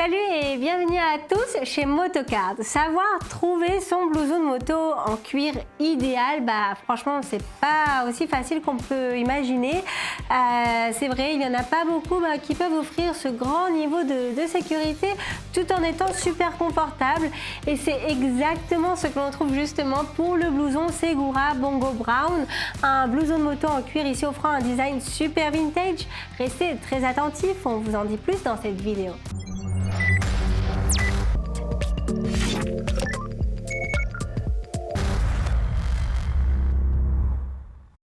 Salut et bienvenue à tous chez Motocard. Savoir trouver son blouson de moto en cuir idéal, franchement c'est pas aussi facile qu'on peut imaginer. C'est vrai, il n'y en a pas beaucoup qui peuvent offrir ce grand niveau de sécurité tout en étant super confortable. Et c'est exactement ce que l'on trouve justement pour le blouson Segura Bongo Brown. Un blouson de moto en cuir ici offrant un design super vintage. Restez très attentifs, on vous en dit plus dans cette vidéo.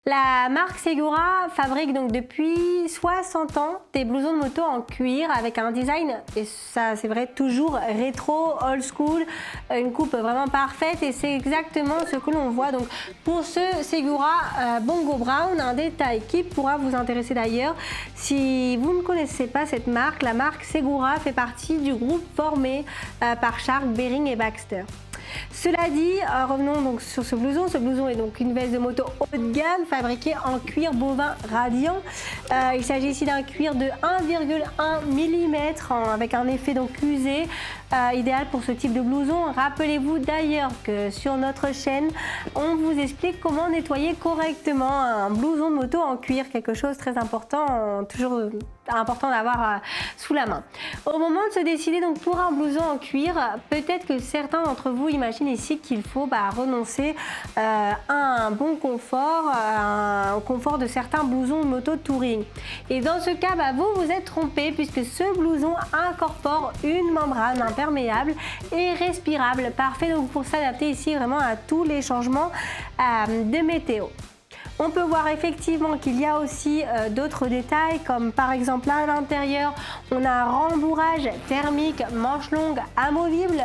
La marque Segura fabrique donc depuis 60 ans des blousons de moto en cuir avec un design, et ça c'est vrai, toujours rétro, old school, une coupe vraiment parfaite, et c'est exactement ce que l'on voit donc pour ce Segura Bongo Brown. Un détail qui pourra vous intéresser d'ailleurs si vous ne connaissez pas cette marque. La marque Segura fait partie du groupe formé par Shark, Bering et Baxter. Cela dit, revenons donc sur ce blouson. Ce blouson est donc une veste de moto haut de gamme fabriquée en cuir bovin radiant. Il s'agit ici d'un cuir de 1,1 mm avec un effet donc usé, idéal pour ce type de blouson. Rappelez-vous d'ailleurs que sur notre chaîne, on vous explique comment nettoyer correctement un blouson de moto en cuir, quelque chose de très important, toujours important d'avoir sous la main. Au moment de se décider donc pour un blouson en cuir, peut-être que certains d'entre vous imaginent ici qu'il faut renoncer à un bon confort, au confort de certains blousons de moto touring. Et dans ce cas, vous êtes trompé, puisque ce blouson incorpore une membrane imperméable et respirable, parfait donc pour s'adapter ici vraiment à tous les changements de météo. On peut voir effectivement qu'il y a aussi d'autres détails, comme par exemple à l'intérieur, on a un rembourrage thermique manche longue amovible,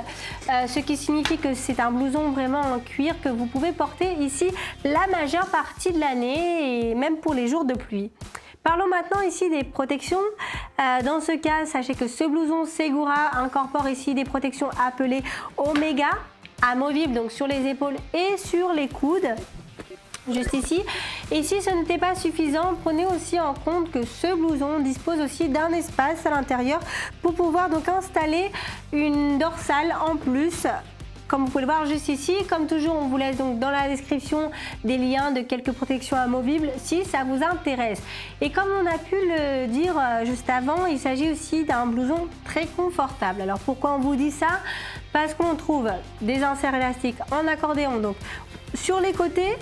ce qui signifie que c'est un blouson vraiment en cuir que vous pouvez porter ici la majeure partie de l'année et même pour les jours de pluie. Parlons maintenant ici des protections. Dans ce cas, sachez que ce blouson Segura incorpore ici des protections appelées Omega, amovibles donc sur les épaules et sur les coudes. Juste ici. Et si ce n'était pas suffisant, prenez aussi en compte que ce blouson dispose aussi d'un espace à l'intérieur pour pouvoir donc installer une dorsale en plus, comme vous pouvez le voir juste ici. Comme toujours, on vous laisse donc dans la description des liens de quelques protections amovibles si ça vous intéresse. Et comme on a pu le dire juste avant, il s'agit aussi d'un blouson très confortable. Alors pourquoi on vous dit ça? Parce qu'on trouve des inserts élastiques en accordéon donc sur les côtés,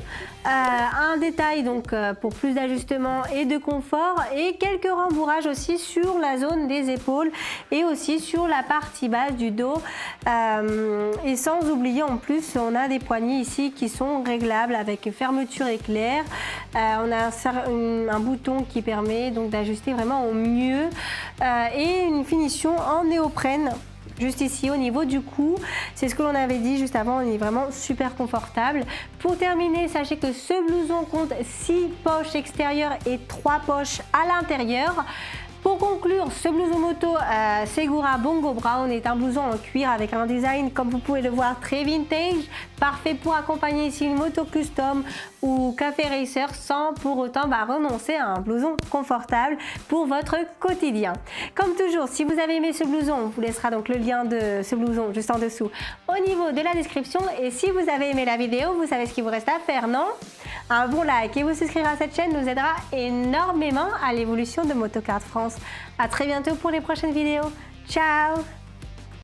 un détail donc pour plus d'ajustement et de confort, et quelques rembourrages aussi sur la zone des épaules et aussi sur la partie basse du dos, et sans oublier en plus on a des poignées ici qui sont réglables avec fermeture éclair. On a un bouton qui permet donc d'ajuster vraiment au mieux, et une finition en néoprène juste ici au niveau du cou. C'est ce que l'on avait dit juste avant, on est vraiment super confortable. Pour terminer, sachez que ce blouson compte 6 poches extérieures et 3 poches à l'intérieur. Pour conclure, ce blouson moto Segura Bongo Brown est un blouson en cuir avec un design, comme vous pouvez le voir, très vintage, parfait pour accompagner ici une moto custom ou café racer sans pour autant renoncer à un blouson confortable pour votre quotidien. Comme toujours, si vous avez aimé ce blouson, on vous laissera donc le lien de ce blouson juste en dessous au niveau de la description. Et si vous avez aimé la vidéo, vous savez ce qu'il vous reste à faire, non? Un bon like et vous souscrire à cette chaîne nous aidera énormément à l'évolution de Motocard France. A très bientôt pour les prochaines vidéos. Ciao!